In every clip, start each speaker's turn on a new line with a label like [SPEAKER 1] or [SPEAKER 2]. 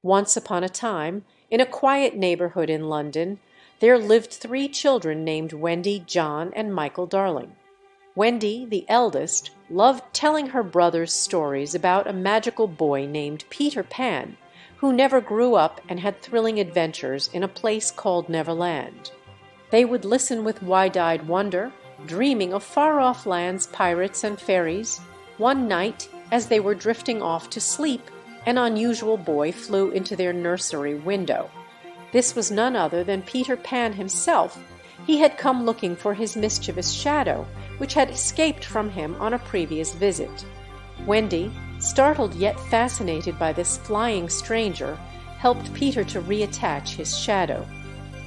[SPEAKER 1] Once upon a time, in a quiet neighborhood in London, there lived three children named Wendy, John, and Michael Darling. Wendy, the eldest, loved telling her brothers stories about a magical boy named Peter Pan, who never grew up and had thrilling adventures in a place called Neverland. They would listen with wide-eyed wonder, dreaming of far-off lands, pirates, and fairies. One night, as they were drifting off to sleep, an unusual boy flew into their nursery window. This was none other than Peter Pan himself. He had come looking for his mischievous shadow, which had escaped from him on a previous visit. Wendy, startled yet fascinated by this flying stranger, helped Peter to reattach his shadow.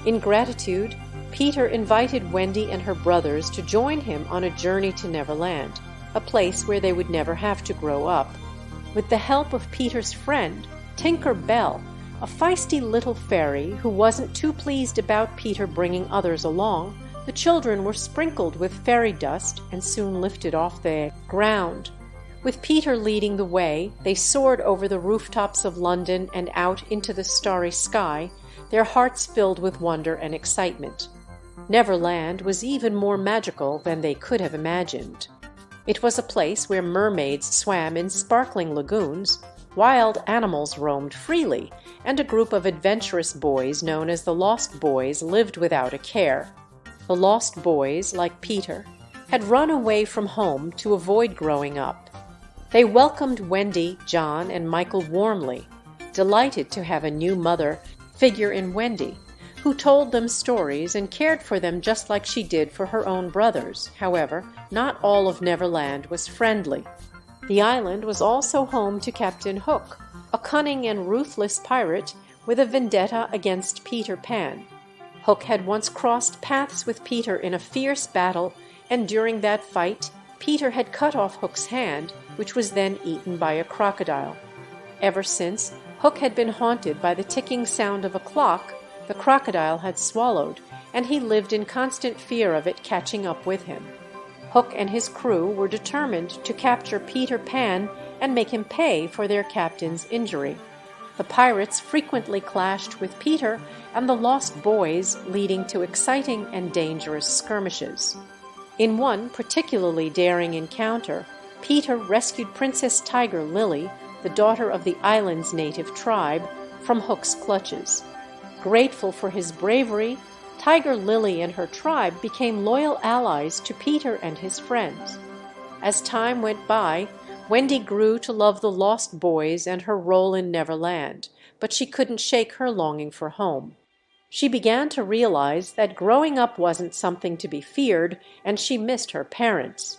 [SPEAKER 1] In gratitude, Peter invited Wendy and her brothers to join him on a journey to Neverland, a place where they would never have to grow up. With the help of Peter's friend, Tinker Bell, a feisty little fairy who wasn't too pleased about Peter bringing others along, the children were sprinkled with fairy dust and soon lifted off the ground. With Peter leading the way, they soared over the rooftops of London and out into the starry sky, their hearts filled with wonder and excitement. Neverland was even more magical than they could have imagined. It was a place where mermaids swam in sparkling lagoons, wild animals roamed freely, and a group of adventurous boys known as the Lost Boys lived without a care. The Lost Boys, like Peter, had run away from home to avoid growing up. They welcomed Wendy, John, and Michael warmly, delighted to have a new mother figure in Wendy, who told them stories and cared for them just like she did for her own brothers. However, not all of Neverland was friendly. The island was also home to Captain Hook, a cunning and ruthless pirate with a vendetta against Peter Pan. Hook had once crossed paths with Peter in a fierce battle, and during that fight, Peter had cut off Hook's hand, which was then eaten by a crocodile. Ever since, Hook had been haunted by the ticking sound of a clock the crocodile had swallowed, and he lived in constant fear of it catching up with him. Hook and his crew were determined to capture Peter Pan and make him pay for their captain's injury. The pirates frequently clashed with Peter and the Lost Boys, leading to exciting and dangerous skirmishes. In one particularly daring encounter, Peter rescued Princess Tiger Lily, the daughter of the island's native tribe, from Hook's clutches. Grateful for his bravery, Tiger Lily and her tribe became loyal allies to Peter and his friends. As time went by, Wendy grew to love the Lost Boys and her role in Neverland, but she couldn't shake her longing for home. She began to realize that growing up wasn't something to be feared, and she missed her parents.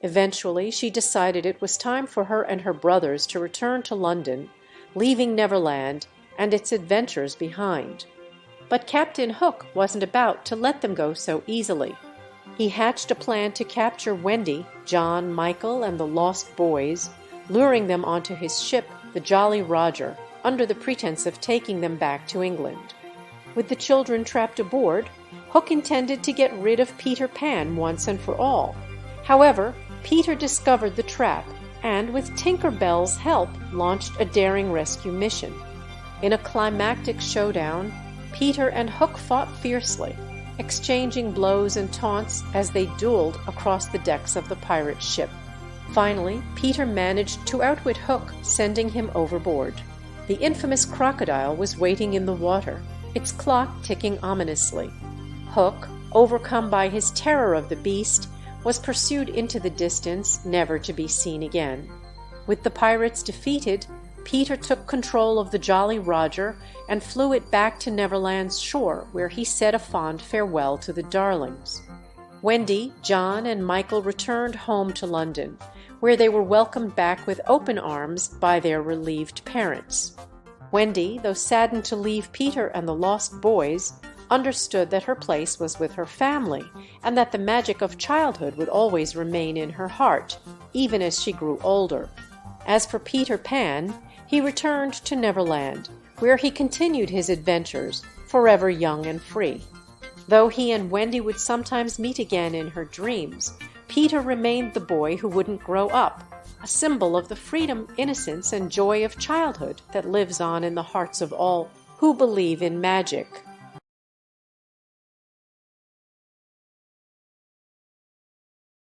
[SPEAKER 1] Eventually, she decided it was time for her and her brothers to return to London, leaving Neverland and its adventures behind. But Captain Hook wasn't about to let them go so easily. He hatched a plan to capture Wendy, John, Michael, and the Lost Boys, luring them onto his ship, the Jolly Roger, under the pretense of taking them back to England. With the children trapped aboard, Hook intended to get rid of Peter Pan once and for all. However, Peter discovered the trap and, with Tinker Bell's help, launched a daring rescue mission. In a climactic showdown, Peter and Hook fought fiercely, exchanging blows and taunts as they dueled across the decks of the pirate ship. Finally, Peter managed to outwit Hook, sending him overboard. The infamous crocodile was waiting in the water, its clock ticking ominously. Hook, overcome by his terror of the beast, was pursued into the distance, never to be seen again. With the pirates defeated, Peter took control of the Jolly Roger and flew it back to Neverland's shore, where he said a fond farewell to the Darlings. Wendy, John, and Michael returned home to London, where they were welcomed back with open arms by their relieved parents. Wendy, though saddened to leave Peter and the Lost Boys, understood that her place was with her family, and that the magic of childhood would always remain in her heart, even as she grew older. As for Peter Pan, he returned to Neverland, where he continued his adventures, forever young and free. Though he and Wendy would sometimes meet again in her dreams, Peter remained the boy who wouldn't grow up, a symbol of the freedom, innocence, and joy of childhood that lives on in the hearts of all who believe in magic.